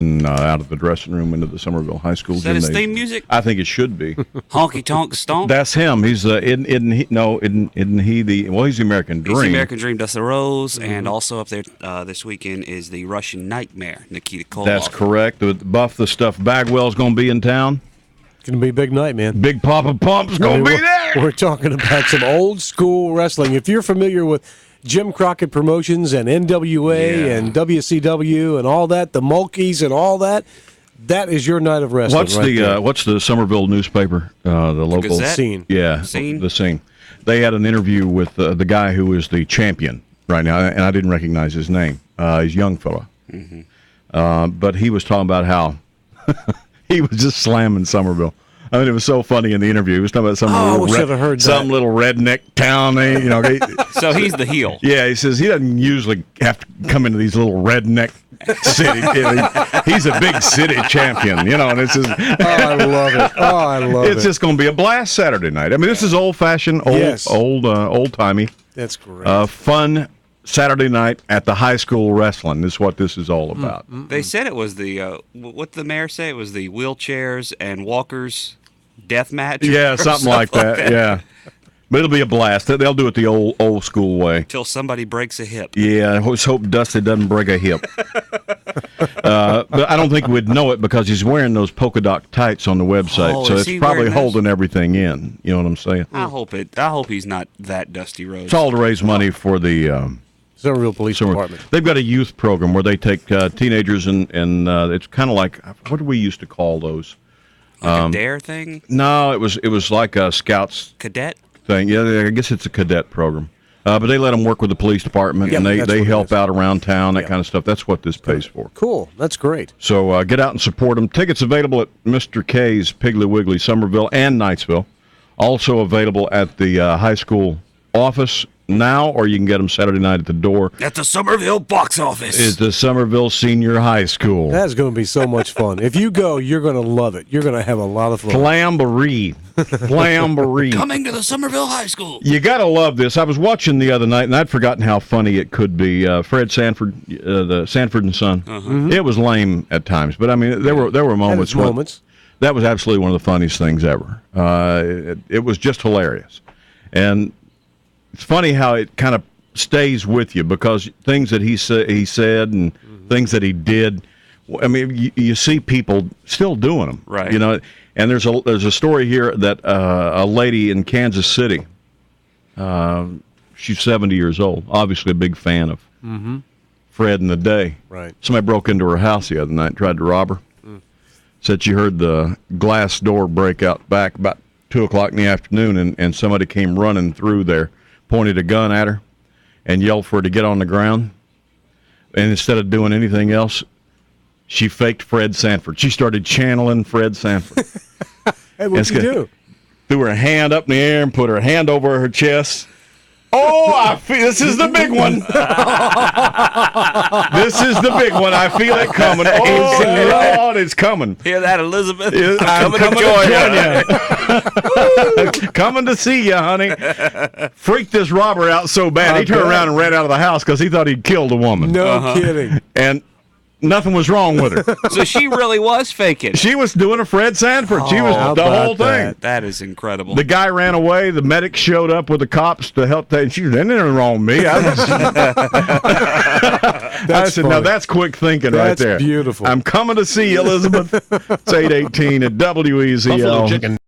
out of the dressing room into the Somerville High School Is that his gymnasium. theme music? I think it should be. Honky Tonk Stomp? That's him. He's isn't he the he's the American Dream. He's the American Dream, Dusty Rose, and also up there this weekend is the Russian Nightmare, Nikita Koloff. That's correct. Buff the Stuff Bagwell's going to be in town. It's going to be a big night, man. Big Papa Pump's going to be there. We're talking about some old school wrestling. If you're familiar with Jim Crockett Promotions and NWA and WCW and all that, the Mulkeys and all that, that is your night of wrestling. What's the Somerville newspaper? The local Gazette? Scene. Yeah, Scene? the Scene. They had an interview with the guy who is the champion right now, and I didn't recognize his name. He's a young fella. But he was talking about how he was just slamming Somerville. I mean, it was so funny in the interview. He was talking about some little redneck town. So he's the heel. Yeah, he says he doesn't usually have to come into these little redneck city. He's a big city champion, and it's just. I love it. I love it. It's just going to be a blast Saturday night. I mean, this is old-fashioned, old-timey. That's great. Fun Saturday night at the high school wrestling is what this is all about. They said it was the, what did the mayor say? It was the wheelchairs and walkers death match? Yeah, something like that, yeah. But it'll be a blast. They'll do it the old school way. Until somebody breaks a hip. Yeah, I just hope Dusty doesn't break a hip. But I don't think we'd know it because he's wearing those polka dot tights on the website, so it's probably holding everything in. You know what I'm saying? I hope he's not that Dusty Rhodes. It's all to raise money for the Somerville Police Department. They've got a youth program where they take teenagers and it's kind of like, what do we used to call those? Like a dare thing? No, it was like a Scouts Cadet thing. Yeah, I guess it's a cadet program. But they let them work with the police department, and they help out around town, that kind of stuff. That's what this pays for. Cool. That's great. So get out and support them. Tickets available at Mr. K's, Piggly Wiggly, Somerville, and Knightsville. Also available at the high school office now, or you can get them Saturday night at the door. At the Somerville box office. Is the Somerville Senior High School. That's going to be so much fun. If you go, you're going to love it. You're going to have a lot of fun. Flamboree. Coming to the Somerville High School. You got to love this. I was watching the other night, and I'd forgotten how funny it could be. Fred Sanford, the Sanford and Son. It was lame at times, but I mean, there were moments. That was absolutely one of the funniest things ever. It was just hilarious. And it's funny how it kind of stays with you because things that he said and things that he did. I mean, you see people still doing them, right? And there's a story here that a lady in Kansas City. She's 70 years old. Obviously, a big fan of Fred and the Day. Right. Somebody broke into her house the other night, and tried to rob her. Said she heard the glass door break out back about 2:00 in the afternoon, and somebody came running through there, pointed a gun at her, and yelled for her to get on the ground. And instead of doing anything else, she faked Fred Sanford. She started channeling Fred Sanford. Hey, what'd you do? Threw her hand up in the air and put her hand over her chest. Oh, I feel this is the big one. This is the big one. I feel it coming. Oh, Lord, it's coming. Hear that, Elizabeth? I'm coming to join you. Coming to see you, honey. Freaked this robber out so bad, he turned around and ran out of the house because he thought he'd killed a woman. No kidding. And nothing was wrong with her. So she really was faking. She was doing a Fred Sanford. She was the whole thing. That is incredible. The guy ran away. The medic showed up with the cops to help. She was, "There's nothing wrong with me." I said, "Now that's quick thinking right there." That's beautiful. I'm coming to see you, Elizabeth. It's 8:18 at WEZL.